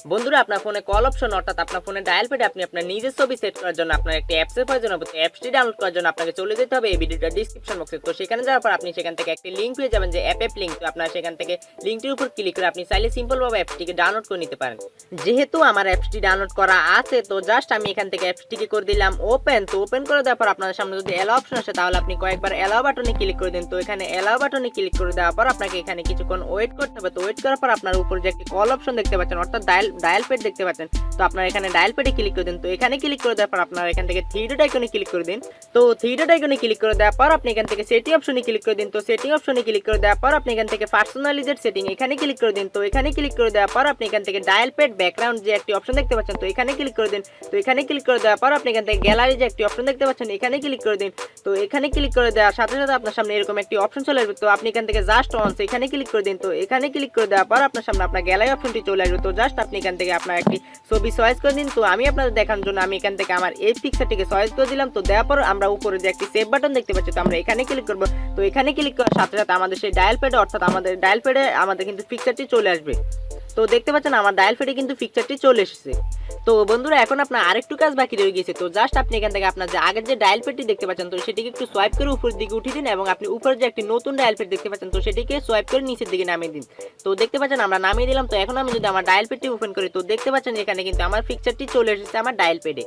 বন্ধুরা আপনার ফোনে কল অপশন অর্থাৎ আপনার ফোনে ডায়াল প্যাডে আপনি আপনার নিজের ছবি সেট করার জন্য আপনার একটি অ্যাপসের প্রয়োজন হবে। তো অ্যাপসটি ডাউনলোড করার জন্য আপনাকে চলে যেতে হবে এই ভিডিওটার ডিসক্রিপশন বক্সে। তো সেখানে যাওয়ার পর আপনি সেখান থেকে একটি লিঙ্ক পেয়ে যাবেন যে অ্যাপ লিঙ্ক। তো আপনার সেখান থেকে লিঙ্কটির উপর ক্লিক করে আপনি চাইলে সিম্পলভাবে অ্যাপসটিকে ডাউনলোড করে নিতে পারেন। যেহেতু আমার অ্যাপসটি ডাউনলোড করা আছে তো জাস্ট আমি এখান থেকে অ্যাপসটিকে করে দিলাম ওপেন। তো ওপেন করে দেওয়ার পর আপনার সামনে যদি অ্যালাও অপশন আসে তাহলে আপনি কয়েকবার অ্যালাও বাটনে ক্লিক করে দিন। তো এখানে অ্যালাও বাটনে ক্লিক করে দেওয়ার পর আপনাকে এখানে কিছুক্ষণ ওয়েট করতে হবে। তো ওয়েট করার পর আপনার উপর যে একটি কল অপশন দেখতে পাচ্ছেন অর্থাৎ ডায়াল প্যাড দেখতে পাচ্ছেন, তো আপনার এখানে ডায়াল প্যাডে ক্লিক করে দিন। তো এখানে ক্লিক করে দেওয়ার পর আপনার এখান থেকে থ্রি ডট আইকনে ক্লিক করে দিন। তো থ্রি ডট আইকনে ক্লিক করে দেওয়ার পর আপনি এখান থেকে সেটিং অপশনে ক্লিক করে দিন। তো সেটিং অপশনে ক্লিক করে দেওয়ার পর আপনি এখান থেকে পার্সোনালাইজড সেটিং এখানে ক্লিক করে দিন। তো এখানে ক্লিক করে দেওয়ার পর আপনি এখান থেকে ডায়াল প্যাড ব্যাকগ্রাউন্ড যে একটি অপশন দেখতে পাচ্ছেন তো এখানে ক্লিক করে দিন। তো এখানে ক্লিক করে দেওয়ার পর আপনি এখান থেকে গ্যালারি যে একটি অপশন দেখতে পাচ্ছেন এখানে ক্লিক করে দিন। তো এখানে ক্লিক করে দেওয়ার সাথে সাথে আপনার সামনে এরকম একটি অপশন চলে আসবে। তো আপনি এখান থেকে জাস্ট অনস এখানে ক্লিক করে দিন। তো এখানে ক্লিক করে দেওয়ার পর আপনার সামনে আপনার গ্যালারি অপশনটি চলে আসবে। তো জাস্ট আপনি এখান থেকে আপনার একটি ছবি চয়েস করে দিন। তো আমি আপনাদের দেখানোর জন্য আমি এখান থেকে আমার এই পিকচারটিকে চয়েস করে দিলাম। তো দেওয়ার পর আমরা উপরে যে একটি সেভ বাটন দেখতে পাচ্ছি তো আমরা এখানে ক্লিক করব। তো এখানে ক্লিক করার সাথে সাথে আমাদের সেই ডায়াল প্যাডে অর্থাৎ আমাদের ডায়াল প্যাডে আমাদের কিন্তু পিকচারটি চলে আসবে। তো দেখতে পাচ্ছেন আমার ডায়াল প্যাডে কিন্তু পিকচারটি চলে এসেছে। তো বন্ধুরা এখন আপনার আরেকটু কাজ বাকি রয়ে গেছে। তো জাস্ট আপনি এখান থেকে আপনার যে আগের যে ডায়াল প্যাডটি দেখতে পাচ্ছেন তো সেটিকে একটু সোয়াইপ করে উপরের দিকে উঠিয়ে দিন এবং আপনি উপরে যে একটি নতুন ডায়াল প্যাড দেখতে পাচ্ছেন তো সেটিকে সোয়াইপ করে নিচের দিকে নামিয়ে দিন। তো দেখতে পাচ্ছেন আমরা নামিয়ে দিলাম। তো এখন আমি যদি আমার ডায়াল প্যাডটি ওপেন করি তো দেখতে পাচ্ছেন এখানে কিন্তু আমার পিকচারটি চলে এসেছে আমার ডায়াল প্যাডে।